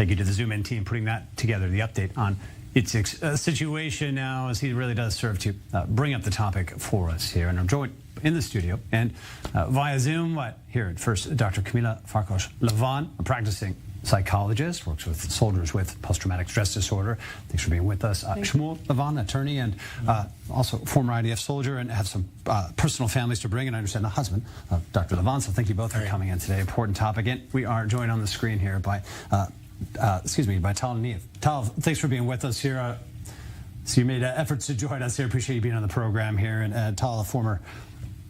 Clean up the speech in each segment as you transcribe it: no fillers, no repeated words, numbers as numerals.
Thank you to the ZoomIn team putting that together, the update on its situation now, as he really does serve to bring up the topic for us here. And I'm joined in the studio and via Zoom here at first, Dr. Kamila Forkosh Lavan, a practicing psychologist, works with soldiers with post-traumatic stress disorder. Thanks for being with us. Shmuel Lavan, attorney and also former IDF soldier, and have some personal families to bring, and I understand the husband of Dr. Lavan. So thank you both for coming in today. Important topic. And we are joined on the screen here by by Tal Niv. Tal, thanks for being with us here. So you made efforts to join us here. Appreciate you being on the program here. And Tal, a former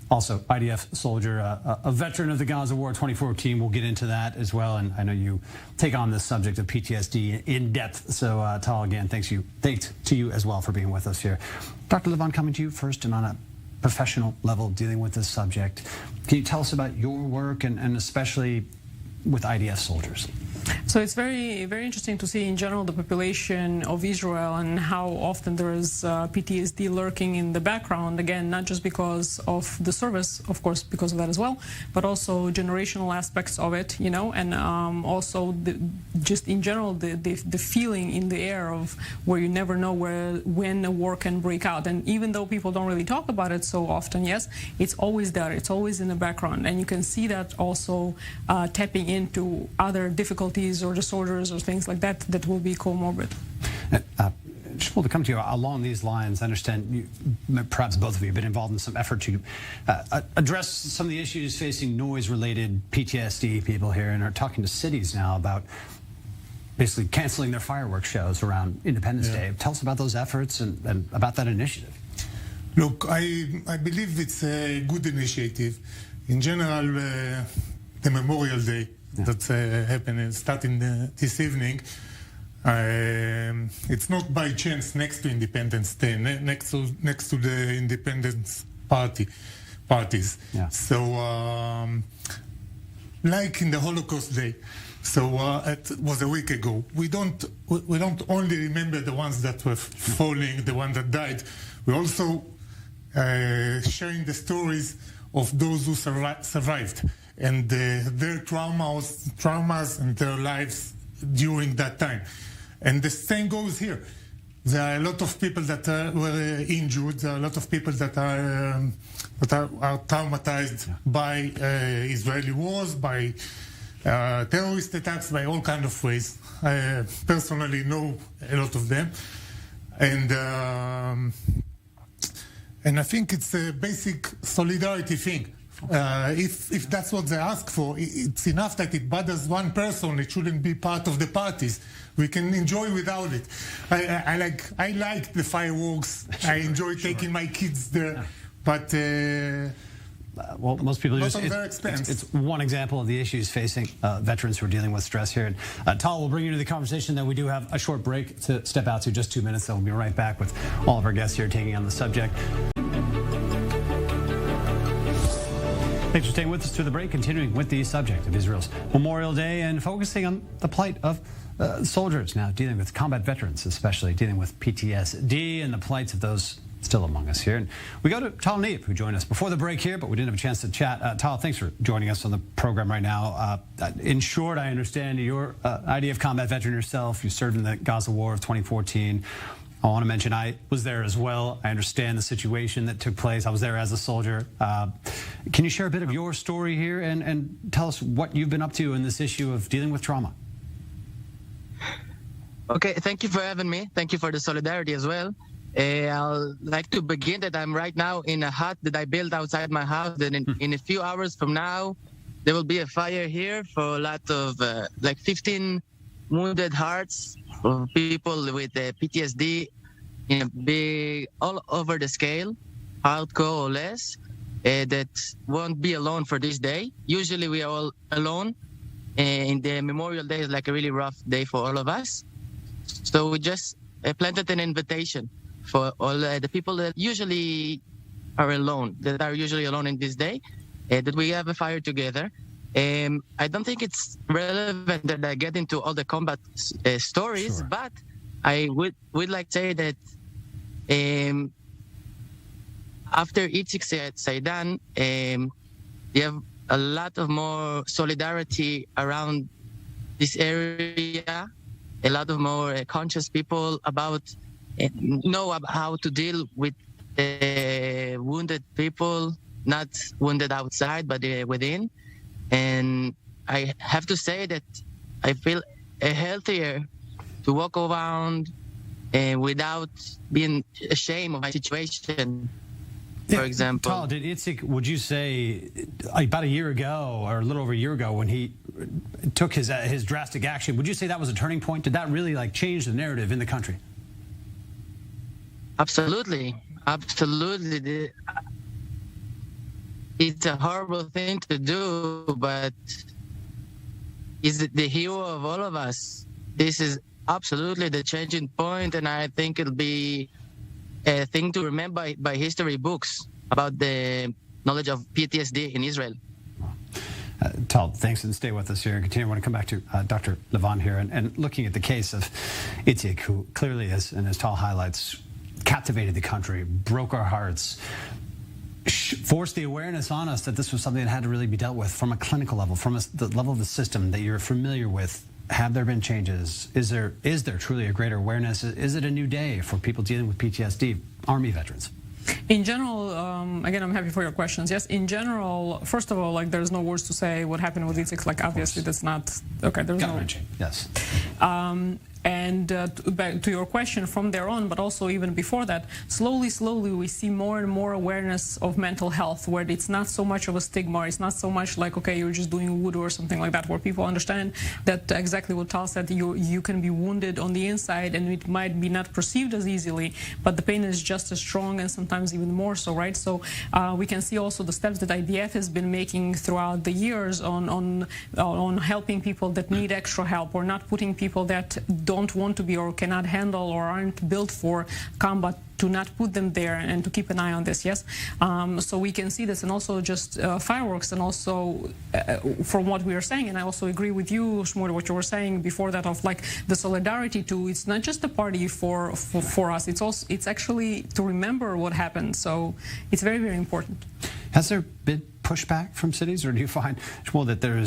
also IDF soldier, a veteran of the Gaza War 2014. We'll get into that as well. And I know you take on this subject of PTSD in depth. So Tal, again, thanks to you as well for being with us here. Dr. Lavan, coming to you first and on a professional level dealing with this subject. Can you tell us about your work and especially with IDF soldiers? So it's very, very interesting to see in general the population of Israel and how often there is PTSD lurking in the background. Again, not just because of the service, of course, because of that as well, but also generational aspects of it, you know, and also just in general the feeling in the air of where you never know when a war can break out. And even though people don't really talk about it so often, yes, it's always there. It's always in the background, and you can see that also tapping into other difficulties or disorders or things like that will be comorbid. Shmuel, to come to you along these lines, I understand you, perhaps both of you have been involved in some effort to address some of the issues facing noise-related PTSD people here, and are talking to cities now about basically canceling their fireworks shows around Independence Day. Tell us about those efforts and about that initiative. Look, I believe it's a good initiative. In general, the Memorial Day that's happening starting this evening. It's not by chance next to Independence Day, next to the Independence parties. Yeah. So, like in the Holocaust Day. So it was a week ago. We don't only remember the ones that were falling, the ones that died. We also sharing the stories of those who survived, and their traumas and their lives during that time. And the same goes here. There are a lot of people that were injured. There are a lot of people that are traumatized by Israeli wars, by terrorist attacks, by all kinds of ways. I personally know a lot of them. And I think it's a basic solidarity thing. If that's what they ask for, it's enough that it bothers one person. It shouldn't be part of the parties. We can enjoy without it. I like the fireworks. I enjoy taking my kids there, but well, most people not on their expense. It's one example of the issues facing veterans who are dealing with stress here. And Tal, we'll bring you to the conversation. Then we do have a short break to step out to, just 2 minutes. So we'll be right back with all of our guests here taking on the subject. Thanks for staying with us through the break, continuing with the subject of Israel's Memorial Day and focusing on the plight of soldiers now dealing with combat veterans, especially dealing with PTSD and the plights of those still among us here. And we go to Tal Niv, who joined us before the break here, but we didn't have a chance to chat. Tal, thanks for joining us on the program right now. In short, I understand you're an IDF combat veteran yourself. You served in the Gaza War of 2014. I want to mention I was there as well. I understand the situation that took place. I was there as a soldier. Can you share a bit of your story here and tell us what you've been up to in this issue of dealing with trauma? Okay, thank you for having me. Thank you for the solidarity as well. I'll like to begin that I'm right now in a hut that I built outside my house. And in a few hours from now, there will be a fire here for a lot of like 15 wounded hearts of people with PTSD in a big, all over the scale, hardcore or less, that won't be alone for this day. Usually we are all alone. In the Memorial Day is like a really rough day for all of us. So we just planted an invitation for all the people that usually are alone, that are usually alone in this day, that we have a fire together. I don't think it's relevant that I get into all the combat stories, sure. But I would like to say that after each Saidan, you have a lot of more solidarity around this area a lot of more conscious people about know how to deal with wounded people, not wounded outside, but within. And I have to say that I feel healthier to walk around without being ashamed of my situation. For example, Tal, did Itzik, would you say, about a year ago, or a little over a year ago, when he took his drastic action, would you say that was a turning point? Did that really change the narrative in the country? Absolutely. It's a horrible thing to do, but he's the hero of all of us. This is absolutely the changing point, and I think it'll be a thing to remember by history books about the knowledge of PTSD in Israel. Tal, thanks, and stay with us here. Continue. I want to come back to Dr. Lavan here, and looking at the case of Itzik, who clearly is, and as Tal highlights, captivated the country, broke our hearts, forced the awareness on us that this was something that had to really be dealt with from a clinical level, from the level of the system that you're familiar with. Have there been changes? Is there truly a greater awareness? Is it a new day for people dealing with PTSD, Army veterans? In general, again, I'm happy for your questions. Yes, in general, first of all, there's no words to say what happened with Itzik. Obviously, that's not okay. There's no. Yes. And back to your question, from there on, but also even before that, slowly, we see more and more awareness of mental health, where it's not so much of a stigma. It's not so much like, okay, you're just doing voodoo or something like that, where people understand that exactly what Tal said, you can be wounded on the inside, and it might be not perceived as easily, but the pain is just as strong and sometimes even more so, right? So we can see also the steps that IDF has been making throughout the years on helping people that need extra help, or not putting people that don't want to be or cannot handle or aren't built for combat, to not put them there, and to keep an eye on this. Yes, so we can see this, and also just fireworks, and also from what we are saying, and I also agree with you, Shmuel, what you were saying before that, of the solidarity too. It's not just a party for us. It's actually to remember what happened. So it's very, very important. Has there been pushback from cities, or do you find, Shmuel, that there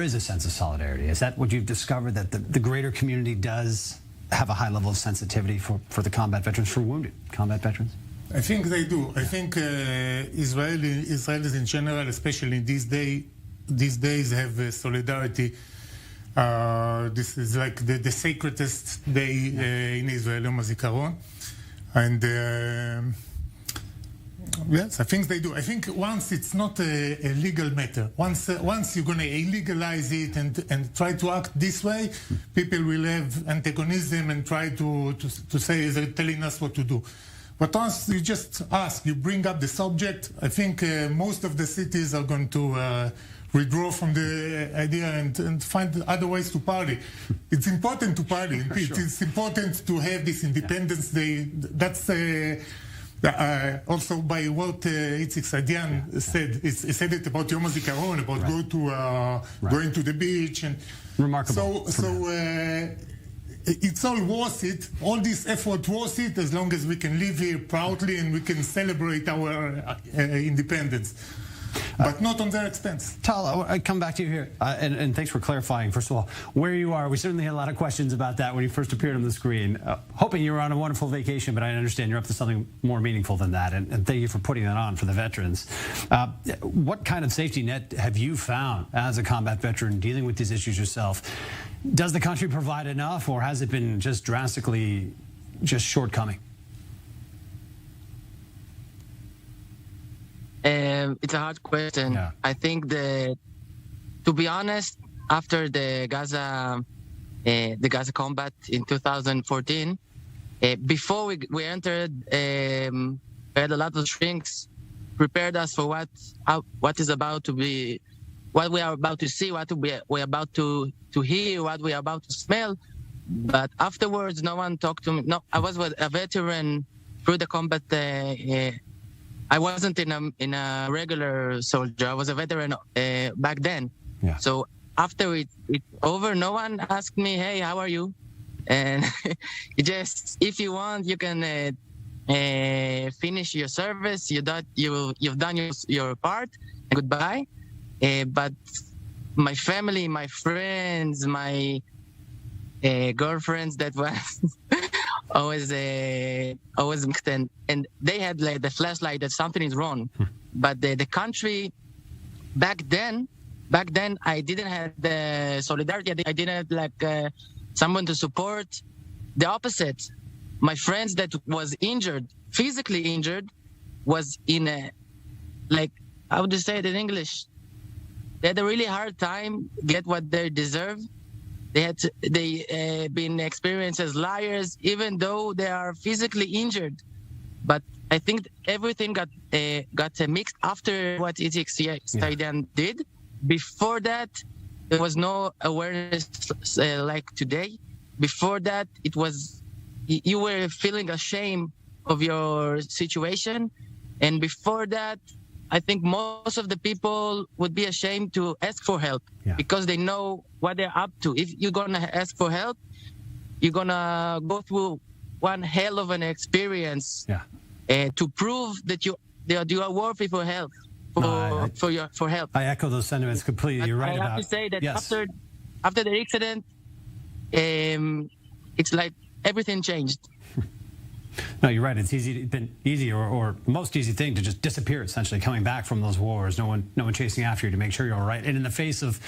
is a sense of solidarity? Is that what you've discovered, that the greater community does have a high level of sensitivity for the combat veterans, for wounded combat veterans? I think they do. I think Israelis in general, especially these days, have solidarity. This is like the sacredest day in Israel, Yom HaZikaron. And yes, I think they do. I think once it's not a legal matter, once you're going to illegalize it and try to act this way, people will have antagonism and try to say they're telling us what to do. But once you just ask, you bring up the subject, I think most of the cities are going to withdraw from the idea and find other ways to party. It's important to party in peace. Sure. It's important to have this Independence Day. That's also by what Itzik Sadian said. He said it about Yom HaZikaron, about going to the beach. And remarkable. So it's all worth it. All this effort worth it, as long as we can live here proudly and we can celebrate our independence. But not on their expense. Tal, I come back to you here, and thanks for clarifying, first of all, where you are. We certainly had a lot of questions about that when you first appeared on the screen. Hoping you were on a wonderful vacation, but I understand you're up to something more meaningful than that, and thank you for putting that on for the veterans. What kind of safety net have you found as a combat veteran dealing with these issues yourself? Does the country provide enough, or has it been just drastically shortcoming? It's a hard question. Yeah. I think that, to be honest, after the Gaza combat in 2014, before we entered, we had a lot of shrinks prepared us for what is about to be, what we are about to see, what we're about to hear, what we are about to smell. But afterwards, no one talked to me. No, I was a veteran through the combat. I wasn't in a regular soldier. I was a veteran back then. Yeah. So after it's over, no one asked me, "Hey, how are you?" And just, if you want, you can finish your service. You've done your part, and goodbye. But my family, my friends, girlfriends that was always mixed, and they had like the flashlight that something is wrong. But the country back then I didn't have the solidarity. I didn't have like someone to support. The opposite. My friends that was injured, physically injured, was in a, like, how would you say it in English? They had a really hard time get what they deserve. They been experienced as liars, even though they are physically injured. But I think everything got mixed after what Itzik Stadian did. Before that, there was no awareness like today. Before that, it was you were feeling ashamed of your situation, and before that, I think most of the people would be ashamed to ask for help because they know what they're up to. If you're gonna ask for help, you're gonna go through one hell of an experience to prove that you are worthy for help. For help. I echo those sentiments completely. You're right I about. have to say that after the accident, it's like everything changed. No, you're right. It's been easy or most easy thing to just disappear, essentially, coming back from those wars. No one chasing after you to make sure you're all right. And in the face of,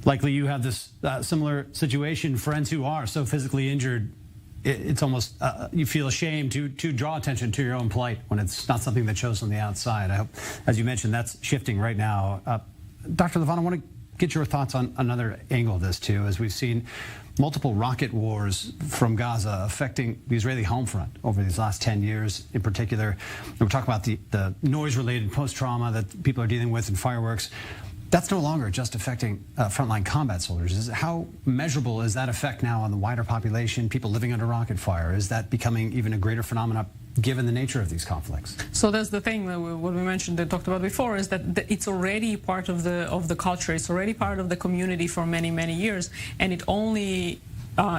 likely you have this similar situation, friends who are so physically injured, it's almost, you feel ashamed to draw attention to your own plight when it's not something that shows on the outside. I hope, as you mentioned, that's shifting right now. Dr. Lavan, I want to get your thoughts on another angle of this, too, as we've seen multiple rocket wars from Gaza affecting the Israeli home front over these last 10 years in particular. And we're talking about the noise-related post-trauma that people are dealing with in fireworks. That's no longer just affecting frontline combat soldiers. How measurable is that effect now on the wider population, people living under rocket fire? Is that becoming even a greater phenomenon given the nature of these conflicts? So that's the thing that what we mentioned, that talked about before, is that it's already part of the culture. It's already part of the community for many, many years, and it only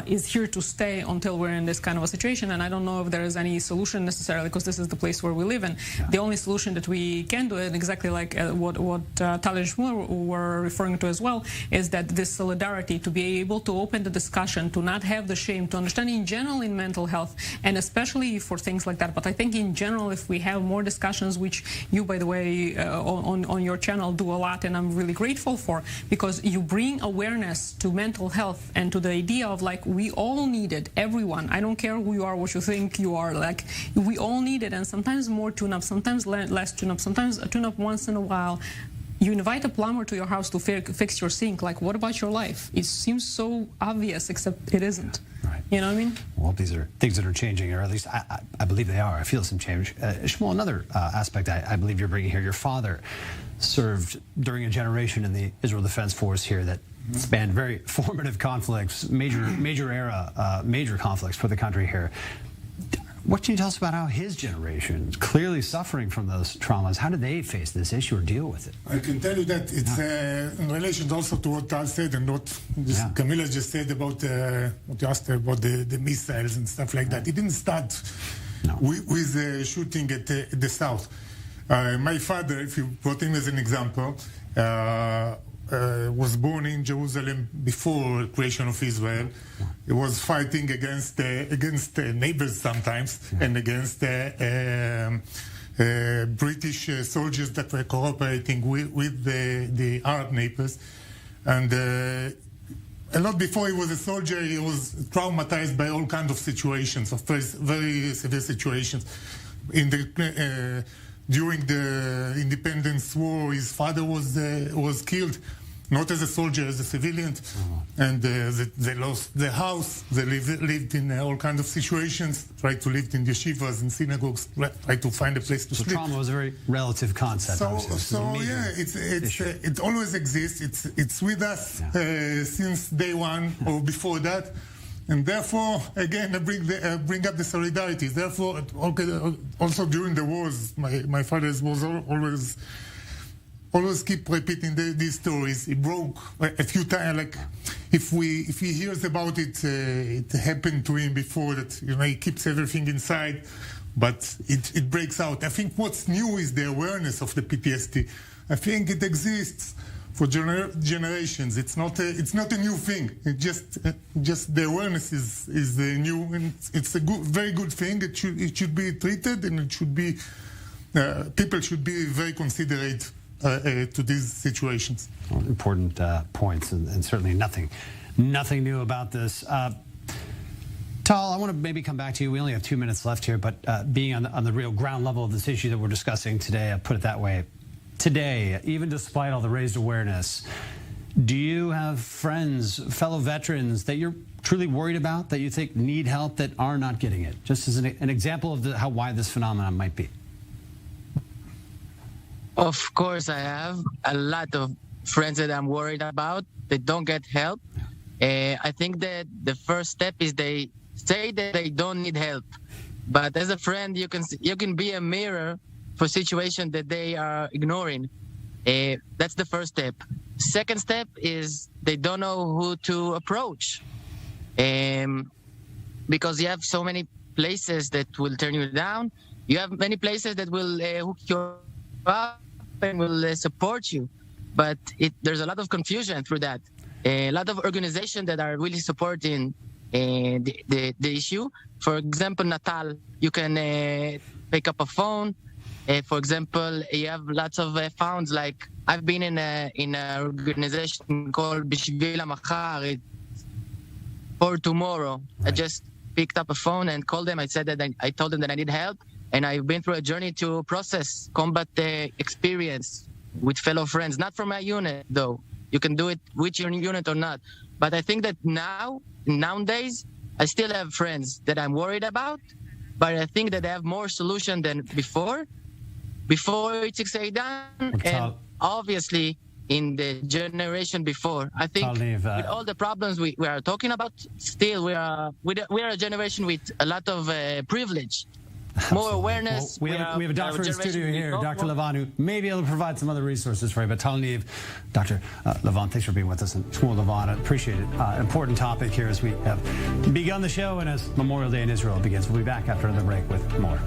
is here to stay until we're in this kind of a situation. And I don't know if there is any solution necessarily, because this is the place where we live in. The only solution that we can do, and exactly like what Tal and Shmuel were referring to as well, is that this solidarity, to be able to open the discussion, to not have the shame, to understand in general in mental health, and especially for things like that. But I think in general, if we have more discussions, which you, by the way, on your channel do a lot, and I'm really grateful for, because you bring awareness to mental health and to the idea of, like, we all need it, everyone. I don't care who you are, what you think you are, like, we all need it. And sometimes more tune-up, sometimes less tune-up, sometimes a tune-up once in a while. You invite a plumber to your house to fix your sink. Like, what about your life? It seems so obvious, except it isn't. Right. You know what I mean? Well, these are things that are changing, or at least I believe they are. I feel some change. Shmuel, another aspect I believe you're bringing here. Your father served during a generation in the Israel Defense Force here that spanned very formative conflicts, major conflicts for the country here. What can you tell us about how his generation is clearly suffering from those traumas? How do they face this issue or deal with it? I can tell you that it's in relation also to what Tal said and what Kamila just said about what you asked about the missiles and stuff like that. It didn't start with shooting at the south. My father, if you put him as an example, was born in Jerusalem before creation of Israel. He was fighting against neighbors sometimes and against British soldiers that were cooperating with the Arab neighbors. And a lot before he was a soldier, he was traumatized by all kinds of situations, of very severe situations. During the Independence War, his father was killed, not as a soldier, as a civilian, and they lost their house. They lived in all kinds of situations, tried to live in yeshivas and synagogues, tried to find a place to sleep. So trauma was a very relative concept. It always exists. It's with us since day one or before that. And therefore, again, I bring up the solidarity. Therefore, also during the wars, my father was always keep repeating these stories. He broke a few times. Like, if he hears about it, it happened to him before. That he keeps everything inside, but it breaks out. I think what's new is the awareness of the PTSD. I think it exists for generations. It's not a new thing. It just the awareness is the new, and it's a very good thing. It should be treated, and it should be people should be very considerate to these situations. Well, important points, and certainly nothing new about this. Tal, I want to maybe come back to you. We only have 2 minutes left here, but being on the real ground level of this issue that we're discussing today, I'll put it that way. Today, even despite all the raised awareness, do you have friends, fellow veterans that you're truly worried about, that you think need help, that are not getting it? Just as an example of how wide this phenomenon might be. Of course, I have a lot of friends that I'm worried about. They don't get help. I think that the first step is they say that they don't need help. But as a friend, you can be a mirror for situations that they are ignoring. That's the first step. Second step is they don't know who to approach. Because you have so many places that will turn you down. You have many places that will hook you up and will support you. But there's a lot of confusion through that. A lot of organizations that are really supporting the issue. For example, Natal, you can pick up a phone. For example, you have lots of funds. Like I've been in an organization called Bishvil HaMachar, for tomorrow. Right. I just picked up a phone and called them. I said that I told them that I need help, and I've been through a journey to process combat experience with fellow friends. Not from my unit, though. You can do it with your unit or not. But I think that nowadays, I still have friends that I'm worried about, but I think that they have more solution than before. Before Itzik Seidan, and obviously in the generation before. I think Tal Niv, with all the problems we are talking about, still we are a generation with a lot of privilege. Absolutely. More awareness. Well, we have a doctor in the studio here, Dr. Lavan, who may be able to provide some other resources for you. But Tal Niv, Dr. Lavan, thanks for being with us. And Shmuel Lavan, I appreciate it. Important topic here as we have begun the show and as Memorial Day in Israel begins. We'll be back after the break with more.